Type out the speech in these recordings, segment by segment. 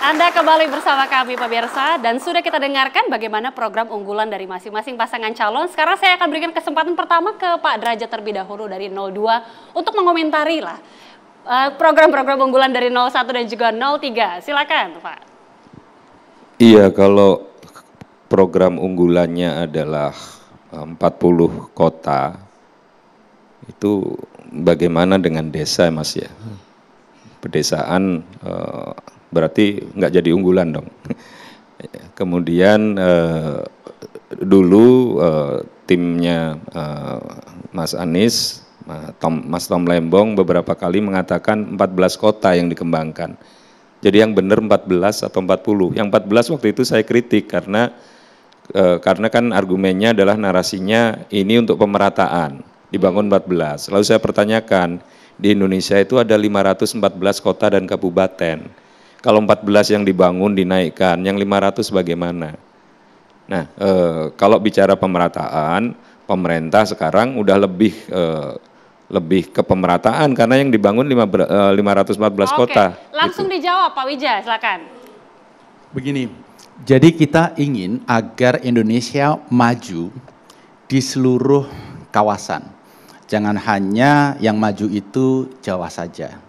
Anda kembali bersama kami pemirsa dan sudah kita dengarkan bagaimana program unggulan dari masing-masing pasangan calon. Sekarang saya akan berikan kesempatan pertama ke Pak Derajat terlebih dahulu dari 02 untuk mengomentari lah program-program unggulan dari 01 dan juga 03. Silakan Pak. Iya, kalau program unggulannya adalah 40 kota, itu bagaimana dengan desa Mas ya? Pedesaan berarti nggak jadi unggulan dong. Kemudian dulu timnya Mas Anies, Mas Tom Lembong beberapa kali mengatakan 14 kota yang dikembangkan. Jadi yang benar 14 atau 40. Yang 14 waktu itu saya kritik karena kan argumennya adalah narasinya ini untuk pemerataan, dibangun 14. Lalu saya pertanyakan, di Indonesia itu ada 514 kota dan kabupaten. Kalau 14 yang dibangun dinaikkan, yang 500 bagaimana? Nah, kalau bicara pemerataan, pemerintah sekarang udah lebih ke pemerataan karena yang dibangun 514 kota. Langsung gitu. Dijawab Pak Wija, silakan. Begini, jadi kita ingin agar Indonesia maju di seluruh kawasan. Jangan hanya yang maju itu Jawa saja.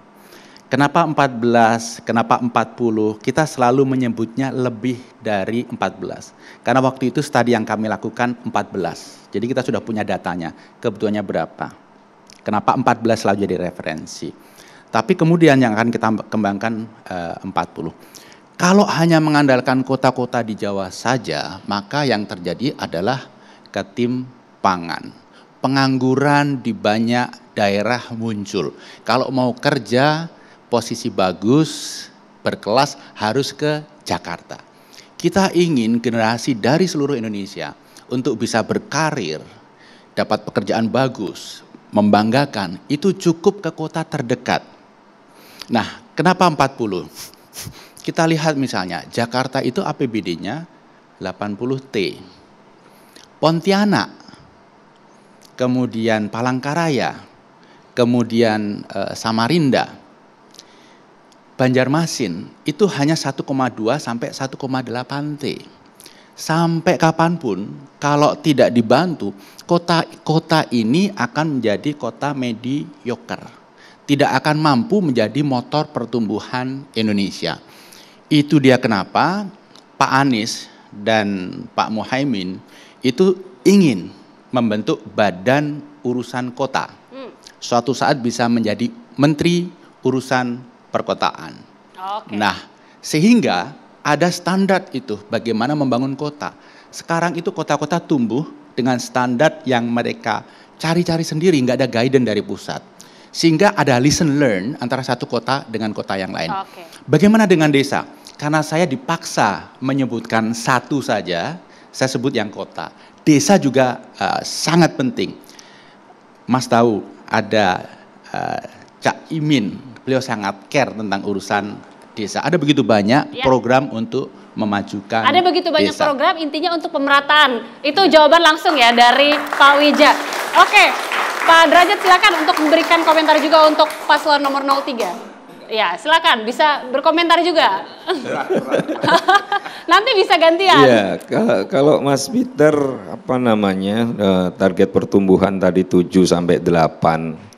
Kenapa 14, kenapa 40, kita selalu menyebutnya lebih dari 14. Karena waktu itu studi yang kami lakukan 14. Jadi kita sudah punya datanya, kebutuhannya berapa. Kenapa 14 selalu jadi referensi. Tapi kemudian yang akan kita kembangkan 40. Kalau hanya mengandalkan kota-kota di Jawa saja, maka yang terjadi adalah ketimpangan. Pengangguran di banyak daerah muncul. Kalau mau kerja, posisi bagus, berkelas harus ke Jakarta. Kita ingin generasi dari seluruh Indonesia untuk bisa berkarir, dapat pekerjaan bagus, membanggakan, itu cukup ke kota terdekat. Nah, kenapa 40? Kita lihat misalnya, Jakarta itu APBD-nya 80 T. Pontianak, kemudian Palangkaraya, kemudian Samarinda, Banjarmasin itu hanya 1,2 sampai 1,8 T. Sampai kapanpun kalau tidak dibantu, kota ini akan menjadi kota mediocre. Tidak akan mampu menjadi motor pertumbuhan Indonesia. Itu dia kenapa Pak Anies dan Pak Muhaimin itu ingin membentuk badan urusan kota. Suatu saat bisa menjadi menteri urusan perkotaan. Okay. Nah, sehingga ada standar itu bagaimana membangun kota. Sekarang itu kota-kota tumbuh dengan standar yang mereka cari-cari sendiri, nggak ada guidance dari pusat. Sehingga ada listen learn antara satu kota dengan kota yang lain. Okay. Bagaimana dengan desa? Karena saya dipaksa menyebutkan satu saja, saya sebut yang kota. Desa juga sangat penting. Mas tahu ada Cak Imin, beliau sangat care tentang urusan desa. Ada begitu banyak program untuk memajukan Ada begitu banyak desa. Program intinya untuk pemerataan. Itu jawaban langsung ya dari Pak Wija. Oke, Pak Derajat silakan untuk memberikan komentar juga untuk paslon nomor 03. Ya, silakan bisa berkomentar juga. Nanti bisa gantian. Iya, kalau Mas Peter target pertumbuhan tadi 7 sampai 8.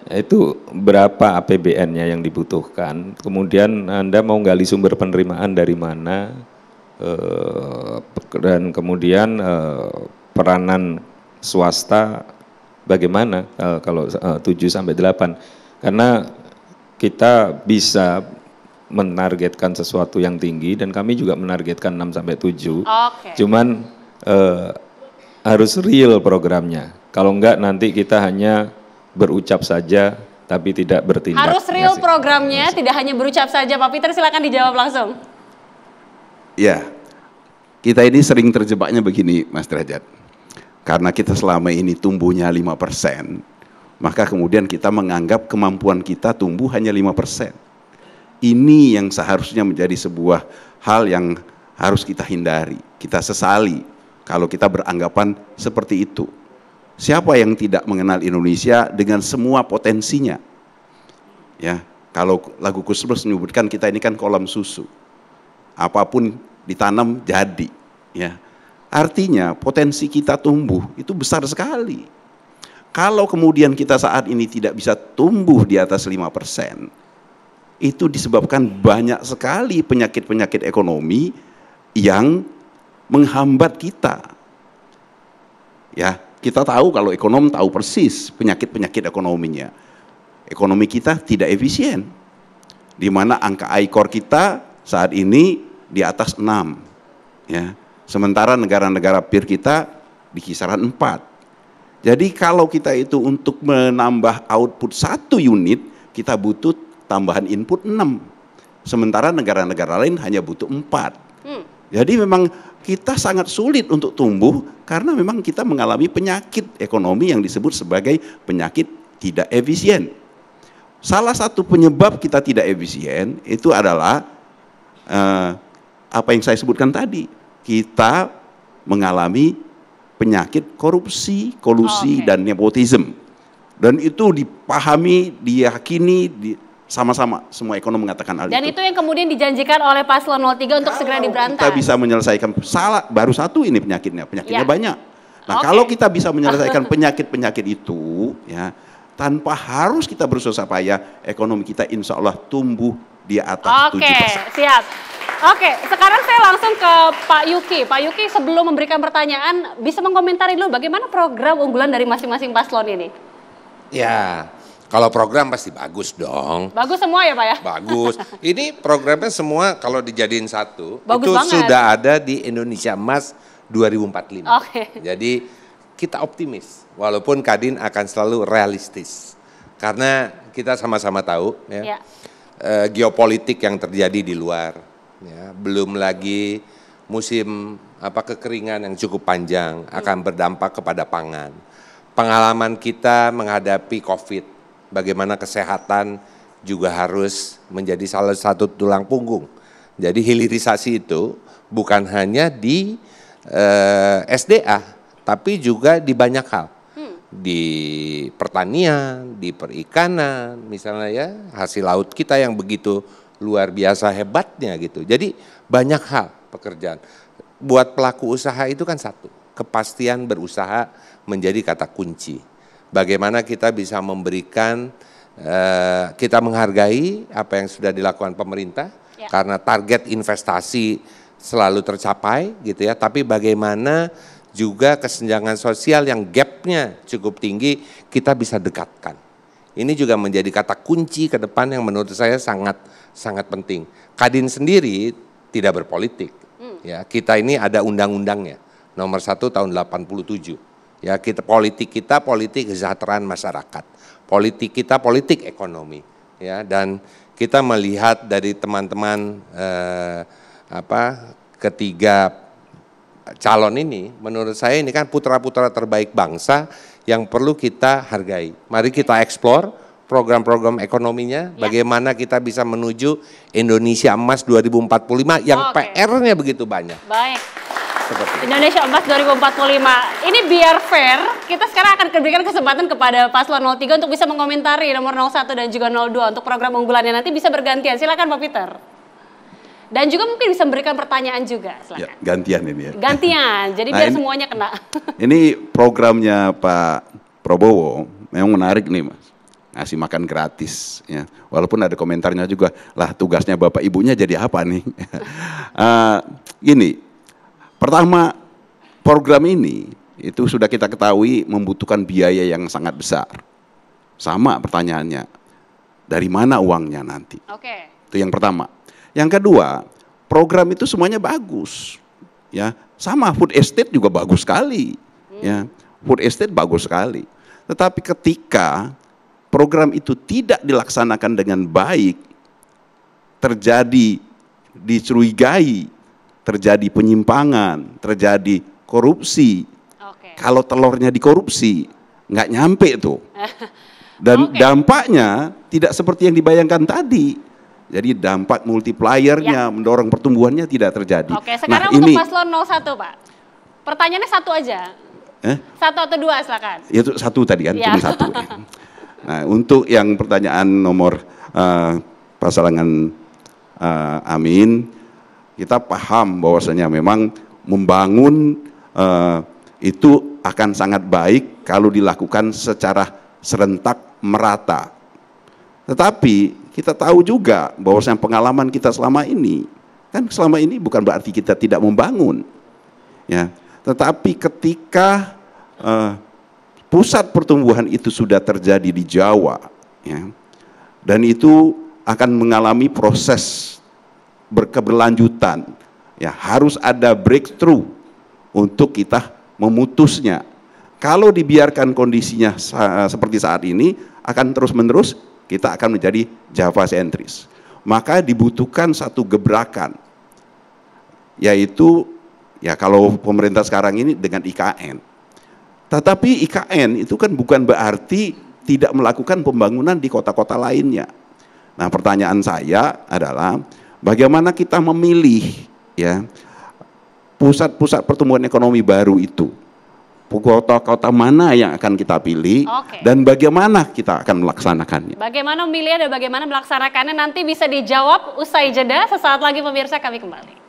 Itu berapa APBN-nya yang dibutuhkan, kemudian Anda mau gali sumber penerimaan dari mana, dan kemudian peranan swasta bagaimana kalau 7 sampai 8, karena kita bisa menargetkan sesuatu yang tinggi dan kami juga menargetkan 6 sampai 7. Okay. Cuman harus real programnya, kalau enggak nanti kita hanya berucap saja tapi tidak bertindak. Harus real programnya, tidak hanya berucap saja. Pak Peter silakan dijawab langsung. Ya, kita ini sering terjebaknya begini Mas Derajat. Karena kita selama ini tumbuhnya 5%, maka kemudian kita menganggap kemampuan kita tumbuh hanya 5%. Ini yang seharusnya menjadi sebuah hal yang harus kita hindari. Kita sesali kalau kita beranggapan seperti itu. Siapa yang tidak mengenal Indonesia dengan semua potensinya? Ya, kalau lagu Gus Dur menyebutkan kita ini kan kolam susu. apapun ditanam jadi, ya. Artinya potensi kita tumbuh itu besar sekali. Kalau kemudian kita saat ini tidak bisa tumbuh di atas 5%, itu disebabkan banyak sekali penyakit-penyakit ekonomi yang menghambat kita. Ya, kita tahu kalau ekonom tahu persis penyakit-penyakit ekonominya. Ekonomi kita tidak efisien, di mana angka ICOR kita saat ini di atas 6, ya. Sementara negara-negara peer kita di kisaran 4. Jadi kalau kita itu untuk menambah output 1 unit, kita butuh tambahan input 6. Sementara negara-negara lain hanya butuh 4. Jadi memang kita sangat sulit untuk tumbuh karena memang kita mengalami penyakit ekonomi yang disebut sebagai penyakit tidak efisien. Salah satu penyebab kita tidak efisien itu adalah apa yang saya sebutkan tadi. Kita mengalami penyakit korupsi, kolusi, dan nepotisme. Dan itu dipahami, diyakini, sama-sama semua ekonom mengatakan hal itu. Dan itu yang kemudian dijanjikan oleh Paslon 03 untuk segera diberantas. Kita bisa menyelesaikan, baru satu ini penyakitnya Ya. banyak. Nah, kalau kita bisa menyelesaikan penyakit-penyakit itu, ya, tanpa harus kita bersusah payah, ekonomi kita insya Allah tumbuh di atas 7%. Oke, siap. Oke, sekarang saya langsung ke Pak Yuki. Pak Yuki, sebelum memberikan pertanyaan, bisa mengomentari dulu bagaimana program unggulan dari masing-masing paslon ini? Ya, kalau program pasti bagus dong. Bagus semua ya Pak ya? Bagus. Ini programnya semua kalau dijadiin satu, Bagus itu banget. sudah ada di Indonesia Emas 2045. Oke. Jadi kita optimis, walaupun Kadin akan selalu realistis. Karena kita sama-sama tahu Ya. geopolitik yang terjadi di luar. Ya, belum lagi musim kekeringan yang cukup panjang akan berdampak kepada pangan. Pengalaman kita menghadapi COVID, bagaimana kesehatan juga harus menjadi salah satu tulang punggung. Jadi hilirisasi itu bukan hanya di SDA, tapi juga di banyak hal. Di pertanian, di perikanan, misalnya ya, hasil laut kita yang begitu luar biasa hebatnya gitu. Jadi banyak hal pekerjaan. Buat pelaku usaha itu kan satu, kepastian berusaha menjadi kata kunci. Bagaimana kita bisa memberikan, kita menghargai apa yang sudah dilakukan pemerintah, Ya. karena target investasi selalu tercapai gitu ya. Tapi bagaimana juga kesenjangan sosial yang gapnya cukup tinggi kita bisa dekatkan. Ini juga menjadi kata kunci ke depan yang menurut saya sangat penting. Kadin sendiri tidak berpolitik. Ya, kita ini ada undang-undangnya. Nomor 1 tahun 87. Ya, politik kesejahteraan masyarakat. Politik kita politik ekonomi. Ya, dan kita melihat dari teman-teman ketiga calon ini, menurut saya ini kan putra-putra terbaik bangsa yang perlu kita hargai. Mari kita eksplor program-program ekonominya, bagaimana kita bisa menuju Indonesia Emas 2045 yang PR-nya begitu banyak. Baik. Indonesia Emas 2045. Ini biar fair, kita sekarang akan berikan kesempatan kepada Paslon 03 untuk bisa mengomentari nomor 01 dan juga 02 untuk program unggulannya, nanti bisa bergantian. Silakan Pak Peter. Dan juga mungkin bisa memberikan pertanyaan juga, silakan. Ya, gantian ini ya. Gantian, jadi biar semuanya kena. Ini programnya Pak Prabowo memang menarik nih Mas. Ngasih makan gratis ya. Walaupun ada komentarnya juga, lah tugasnya Bapak Ibunya jadi apa nih? Gini, pertama program ini itu sudah kita ketahui membutuhkan biaya yang sangat besar. Sama pertanyaannya, dari mana uangnya nanti? Oke. Itu yang pertama. Yang kedua, program itu semuanya bagus, ya. Sama food estate juga bagus sekali, ya. Food estate bagus sekali. Tetapi ketika program itu tidak dilaksanakan dengan baik, terjadi dicurigai, terjadi penyimpangan, terjadi korupsi. Kalau telurnya dikorupsi, nggak nyampe tuh. Dan dampaknya tidak seperti yang dibayangkan tadi. Jadi dampak multipliernya, mendorong pertumbuhannya tidak terjadi. Oke, sekarang untuk Paslon 01 Pak. Pertanyaannya satu aja. Satu atau dua silakan. Itu satu tadi kan, Ya. cuma satu. Nah, untuk yang pertanyaan nomor pasangan Amin, kita paham bahwasanya memang membangun itu akan sangat baik kalau dilakukan secara serentak merata. Tetapi kita tahu juga bahwasanya pengalaman kita selama ini, kan selama ini bukan berarti kita tidak membangun, ya. Tetapi ketika pusat pertumbuhan itu sudah terjadi di Jawa, ya, dan itu akan mengalami proses berkeberlanjutan, ya, harus ada breakthrough untuk kita memutusnya. Kalau dibiarkan kondisinya seperti saat ini, akan terus-menerus kita akan menjadi Java sentris. Maka dibutuhkan satu gebrakan, yaitu ya kalau pemerintah sekarang ini dengan IKN. Tetapi IKN itu kan bukan berarti tidak melakukan pembangunan di kota-kota lainnya. Nah, pertanyaan saya adalah bagaimana kita memilih, ya, pusat-pusat pertumbuhan ekonomi baru itu. Kota-kota mana yang akan kita pilih, dan bagaimana kita akan melaksanakannya. Bagaimana memilih dan bagaimana melaksanakannya nanti bisa dijawab usai jeda. Sesaat lagi pemirsa, kami kembali.